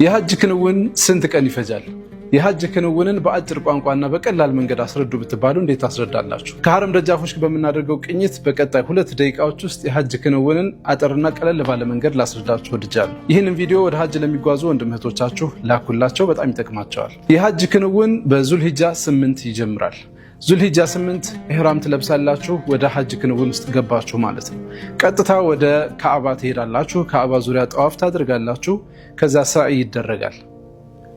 የሐጅ ክንውን ስንት ቀን ይፈጃል? የሐጅ ክንውንን በአጭር ቋንቋና በቀላል መንገድ አስረዱ ብትባሉ እንዴት ታስረዳላችሁ? ከሐረም ደጃፎች በምናደርገው ቅኝት በቀጣይ 2 ደቂቃዎች ውስጥ የሐጅ ክንውንን አጠርና ቀለል ባለ መንገድ ላስረዳችሁ ወድጃለሁ። ይህንን ቪዲዮ ወደ ሐጅ ለሚጓዙ ወንድም እህቶቻችሁ ላኩላቸው፣ በጣም ይጠቅማቸዋል። የሐጅ ክንውን በዙልሂጃ 8 ይጀምራል። ዙልሂጃ 8 ኢህራም ትለብሳላችሁ፣ ወደ ሐጅ ክንውን ውስጥ ገባችሁ ማለት ነው። ቀጥታ ወደ ካዕባ ትሄዳላችሁ። ካዕባ ዙሪያ ጠዋፍ ታደርጋላችሁ። ከዛ ሰዒ ይደረጋል።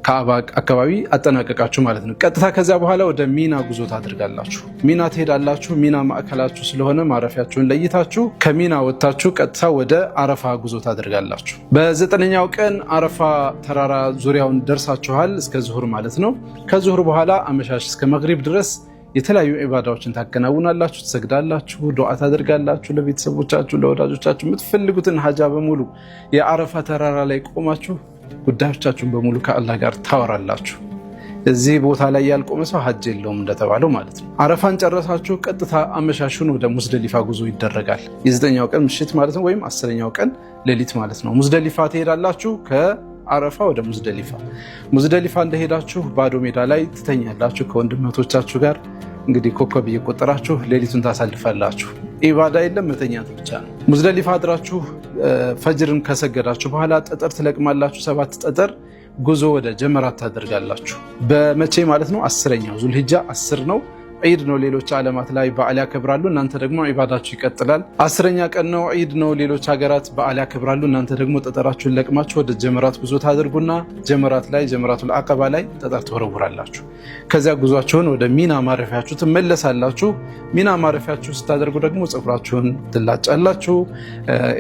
ካዕባ አካባቢ አጠናቀቃችሁ ማለት ነው። ቀጥታ ከዚያ በኋላ ወደ ሚና ጉዞ ታደርጋላችሁ። ሚና ትሄዳላችሁ። ሚና ማዕከላችሁ ስለሆነ ማረፊያችሁን ለይታችሁ ከሚና ወጥታችሁ ቀጥታ ወደ አረፋ ጉዞ ታደርጋላችሁ። በ9ኛው ቀን አረፋ ተራራ ዙሪያውን ደርሳችኋል፣ እስከ ዙሁር ማለት ነው። ከዙሁር በኋላ አመሻሽ እስከ መግሪብ ድረስ የተለያዩ ኢባዳዎችን ታከናውናላችሁ፣ ትሰግዳላችሁ፣ ዱዓ ታደርጋላችሁ፣ ለቤተሰቦቻችሁ ለወዳጆቻችሁ የምትፈልጉትን ሀጃ በሙሉ የአረፋ ተራራ ላይ ቆማችሁ ጉዳዮቻችሁን በሙሉ ከአላህ ጋር ታወራላችሁ። እዚህ ቦታ ላይ ያልቆመ ሰው ሀጅ የለውም እንደተባለው ማለት ነው። አረፋን ጨረሳችሁ፣ ቀጥታ አመሻሹን ወደ ሙዝደሊፋ ጉዞ ይደረጋል። የ9ኛው ቀን ምሽት ማለት ነው፣ ወይም 10ኛው ቀን ሌሊት ማለት ነው። ሙዝደሊፋ ትሄዳላችሁ። አረፋ ወደ ሙዝደሊፋ። ሙዝደሊፋ እንደሄዳችሁ ባዶ ሜዳ ላይ ትተኛላችሁ ከወንድመቶቻችሁ ጋር። እንግዲህ ኮከብ እየቆጠራችሁ ሌሊቱን ታሳልፋላችሁ። ኢባዳ የለም፣ መተኛት ብቻ ነው። ሙዝደሊፋ አድራችሁ ፈጅርን ከሰገዳችሁ በኋላ ጠጠር ትለቅማላችሁ። 7 ጠጠር ጉዞ ወደ ጀመራት ታደርጋላችሁ። በመቼ ማለት ነው? 10ኛው ዙልሂጃ 10 ነው። ዒድ ነው። ሌሎች ዓለማት ላይ በዓል ያከብራሉ፣ እናንተ ደግሞ ዒባዳችሁ ይቀጥላል። 10ኛ ቀን ነው፣ ዒድ ነው። ሌሎች ሀገራት በዓል ያከብራሉ፣ እናንተ ደግሞ ጠጠራችሁን ለቅማችሁ ወደ ጀመራት ጉዞ ታደርጉና ጀመራት ላይ ጀመራቱል አቀባ ላይ ጠጠር ትወረውራላችሁ። ከዚያ ጉዟችሁን ወደ ሚና ማረፊያችሁ ትመለሳላችሁ። ሚና ማረፊያችሁ ስታደርጉ ደግሞ ፀጉራችሁን ትላጫላችሁ፣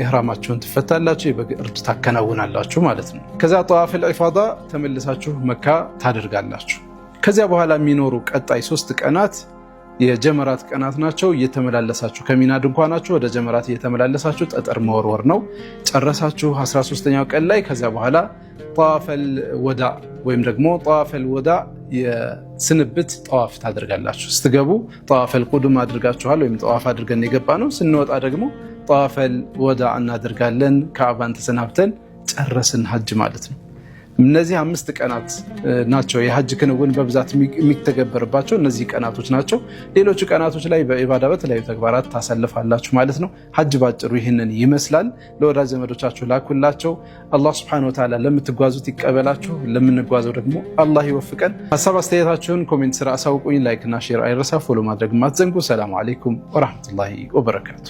ኢህራማችሁን ትፈታላችሁ፣ የበግ እርድ ታከናውናላችሁ ማለት ነው። ከዚያ ጠዋፈል ኢፋዳ ተመልሳችሁ መካ ታደርጋላችሁ። ከዚያ በኋላ የሚኖሩ ቀጣይ 3 ቀናት የጀመራት ቀናት ናቸው። እየተመላለሳችሁ ከሚና ድንኳናችሁ ወደ ጀመራት እየተመላለሳችሁ ጠጠር መወርወር ነው። ጨረሳችሁ 13ኛው ቀን ላይ። ከዚያ በኋላ ጠዋፈል ወዳ ወይም ደግሞ ጠዋፈል ወዳ የስንብት ጠዋፍ ታደርጋላችሁ። ስትገቡ ጠዋፈል ቁዱም አድርጋችኋል፣ ወይም ጠዋፍ አድርገን የገባ ነው። ስንወጣ ደግሞ ጠዋፈል ወዳ እናደርጋለን። ካዕባን ተሰናብተን ጨረስን ሐጅ ማለት ነው። እነዚህ 5 ቀናት ናቸው የሐጅ ክንውን በብዛት የሚተገበርባቸው እነዚህ ቀናቶች ናቸው። ሌሎቹ ቀናቶች ላይ በኢባዳ በተለያዩ ተግባራት ታሳልፋላችሁ ማለት ነው። ሐጅ ባጭሩ ይህንን ይመስላል። ለወዳጅ ዘመዶቻችሁ ላኩላቸው። አላህ ሱብሓነሁ ወተዓላ ለምትጓዙት ይቀበላችሁ፣ ለምንጓዘው ደግሞ አላህ ይወፍቀን። ሀሳብ አስተያየታችሁን ኮሜንት ስራ አሳውቁኝ። ላይክ እና ሼር አይረሳ። ፎሎ ማድረግ ማትዘንጉ። ሰላም አለይኩም ወራህመቱላሂ ወበረካቱ።